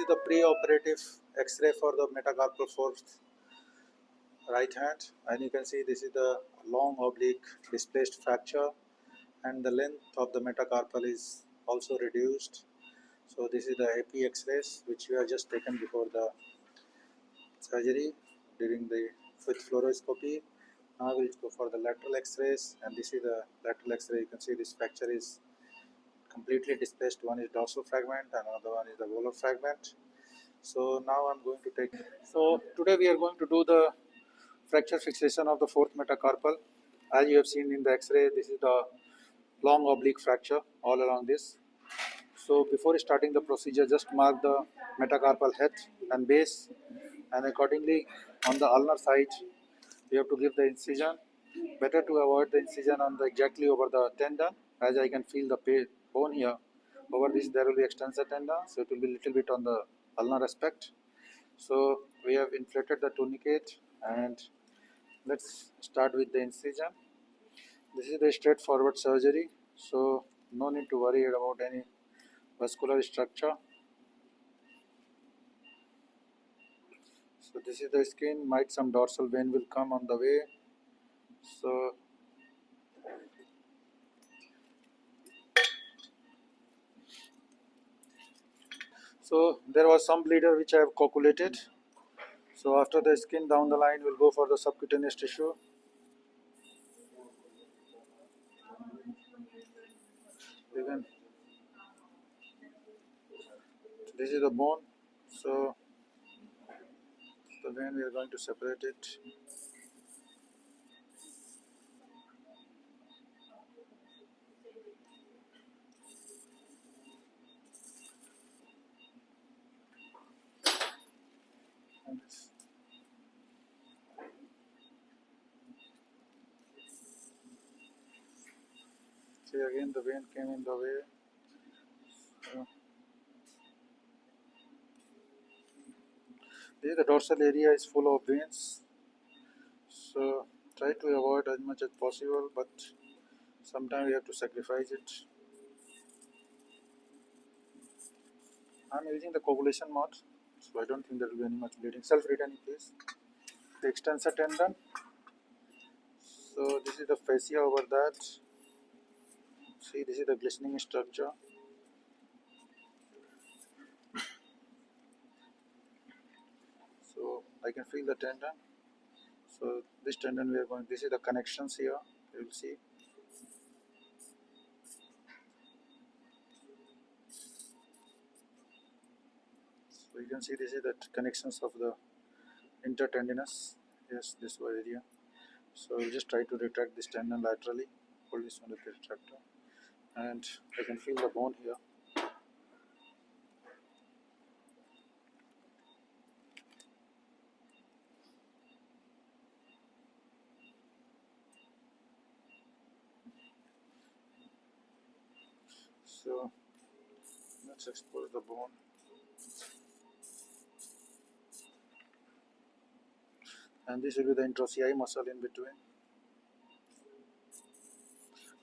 the pre-operative X-ray for the metacarpal fourth right hand, and you can see this is the long oblique displaced fracture, and the length of the metacarpal is also reduced. So this is the AP X-rays which we have just taken before the surgery during the with fluoroscopy. Now we'll go for the lateral X-rays, and this is the lateral X-ray. You can see this fracture is completely displaced. One is dorsal fragment and another one is the volar fragment. So now I'm going to take. So today we are going to do the fracture fixation of the fourth metacarpal. As you have seen in the X-ray, this is the long oblique fracture all along this. So before starting the procedure, just mark the metacarpal head and base, and accordingly on the ulnar side you have to give the incision. Better to avoid the incision on the exactly over the tendon, as I can feel the bone here. Over this there will be extensor tendon, so it will be little bit on the ulnar aspect. So we have inflated the tourniquet, and let's start with the incision. This is the straightforward surgery, so no need to worry about any vascular structure. So this is the skin. Might some dorsal vein will come on the way. So there was some bleeder which I have coagulated. So after the skin, down the line we'll go for the subcutaneous tissue. Again, this is the bone. So the vein we are going to separate it. See, again the vein came in the way. The dorsal area is full of veins, so try to avoid as much as possible, but sometimes we have to sacrifice it. I am using the coagulation mode, so I don't think there will be any much bleeding. Self-retaining, please. The extensor tendon. So this is the fascia over that. See, this is the glistening structure. So I can feel the tendon. So this tendon we are going. This is the connections here. You will see. So you can see this is the connections of the intertendinous. Yes, this area. So we'll just try to retract this tendon laterally. Hold this on the retractor, and I can feel the bone here. So let's expose the bone. And this will be the intra-OCI muscle in between.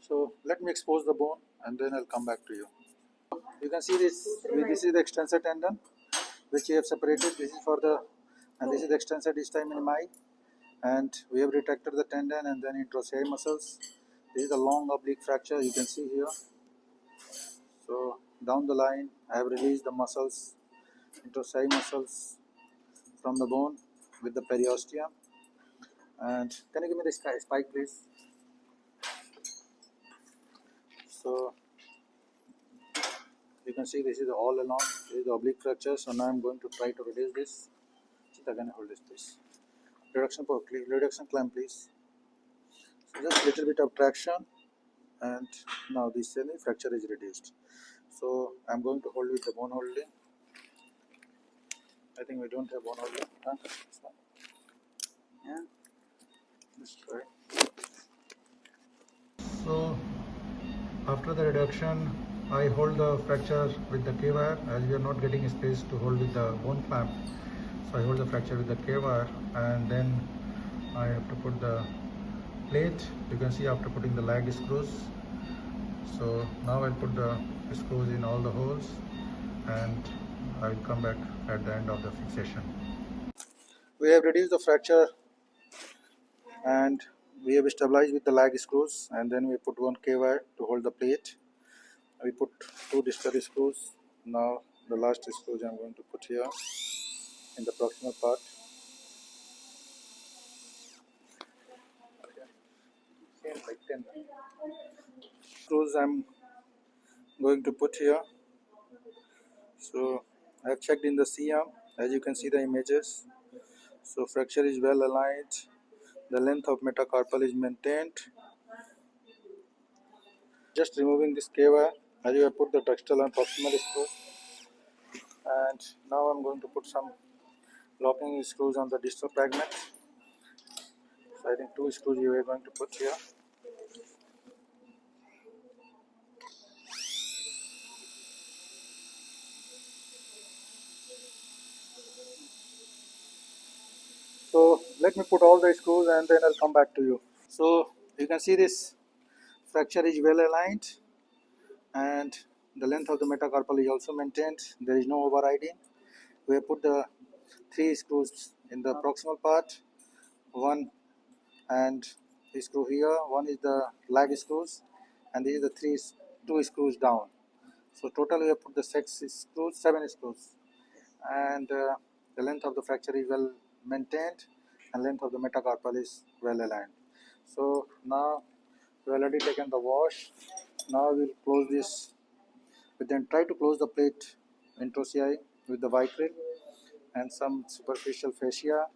So let me expose the bone and then I'll come back to you. You can see this. This is the extensor tendon which we have separated. This is for the, and this is the extensor distal minimi, and we have retracted the tendon and then intra-OCI muscles. This is the long oblique fracture you can see here. So down the line I have released the muscles, intra-OCI muscles from the bone with the periosteum. And can you give me the spike, please? So you can see this is all along. This is the oblique fracture. So now I'm going to try to reduce this. Chita, can I hold this, please? Reduction clamp, please. So just a little bit of traction, and now this fracture is reduced. So I'm going to hold with the bone holding. I think we don't have bone holding. Huh? Yeah. Let's try. So after the reduction, I hold the fracture with the K-wire, as we are not getting space to hold with the bone clamp. So I hold the fracture with the K-wire, and then I have to put the plate. You can see after putting the lag screws. So now I'll put the screws in all the holes, and I will come back at the end of the fixation. We have reduced the fracture and we have stabilized with the lag screws, and then we put one K-wire to hold the plate. We put two distal screws. Now the last screws I am going to put here in the proximal part. Screws I am going to put here. So I have checked in the C-arm, as you can see the images. So fracture is well aligned, the length of metacarpal is maintained. Just removing this K-wire, as you have put the distal and proximal screws, and now I'm going to put some locking screws on the distal fragment. So I think two screws you are going to put here. So let me put all the screws and then I'll come back to you. So you can see this fracture is well aligned and the length of the metacarpal is also maintained. There is no overriding. We have put the three screws in the proximal part, one and the screw here, one is the lag screws, and these are the two screws down. So total we have put the 7 screws, and the length of the fracture is well maintained and length of the metacarpal is well aligned. So now we have already taken the wash. Now we will close this. We then try to close the plate introcei with the vicryl and some superficial fascia,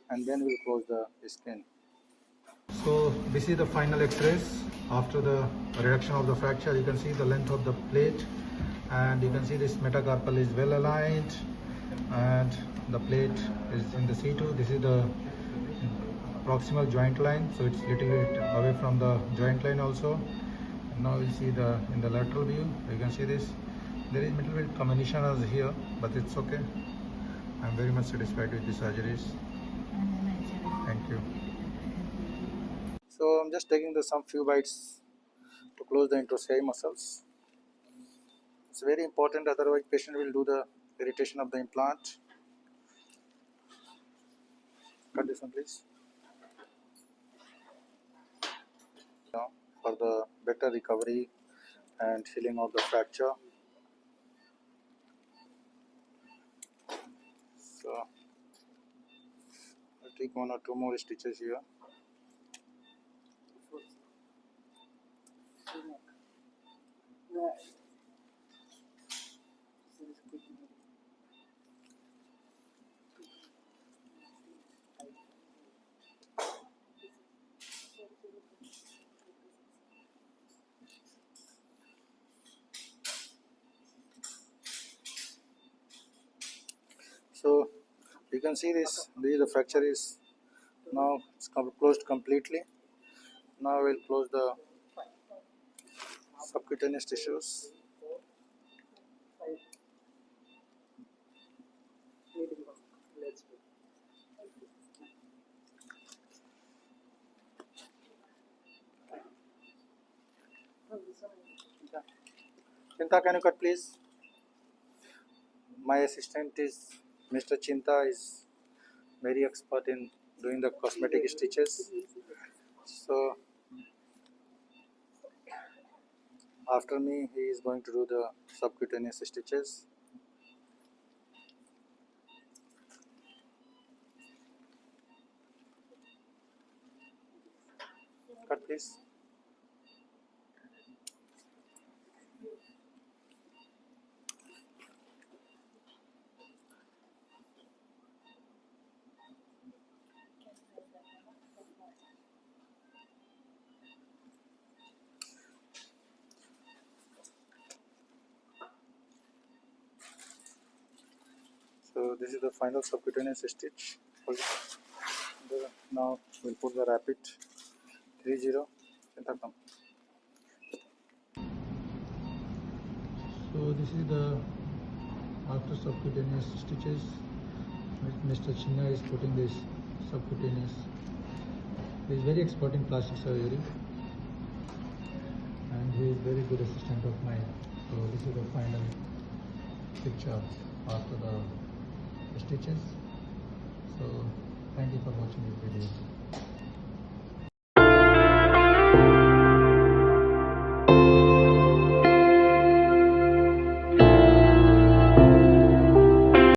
and then we will close the skin. So this is the final X-rays after the reduction of the fracture. You can see the length of the plate, and you can see this metacarpal is well aligned and the plate is in the C2. This is the proximal joint line, so it's little bit away from the joint line also. And now we'll see in the lateral view, you can see this. There is little bit combination as here, but it's okay. I'm very much satisfied with the surgeries. Thank you. So I'm just taking some few bites to close the introcei muscles. It's very important, otherwise patient will do the irritation of the implant. Cut this one please. For the better recovery and healing of the fracture. So I'll take one or two more stitches here. So you can see this the fracture is now it's closed completely. Now we'll close the subcutaneous tissues. Chinta, can you cut please? My assistant is Mr. Chinta, is very expert in doing the cosmetic stitches. So after me, he is going to do the subcutaneous stitches. Cut please. So this is the final subcutaneous stitch. Now we'll put the rapid 30. So this is the after subcutaneous stitches. Mr. Chinna is putting this subcutaneous. He is very expert in plastic surgery and he is very good assistant of mine. So this is the final picture after the stitches. So thank you for watching this video.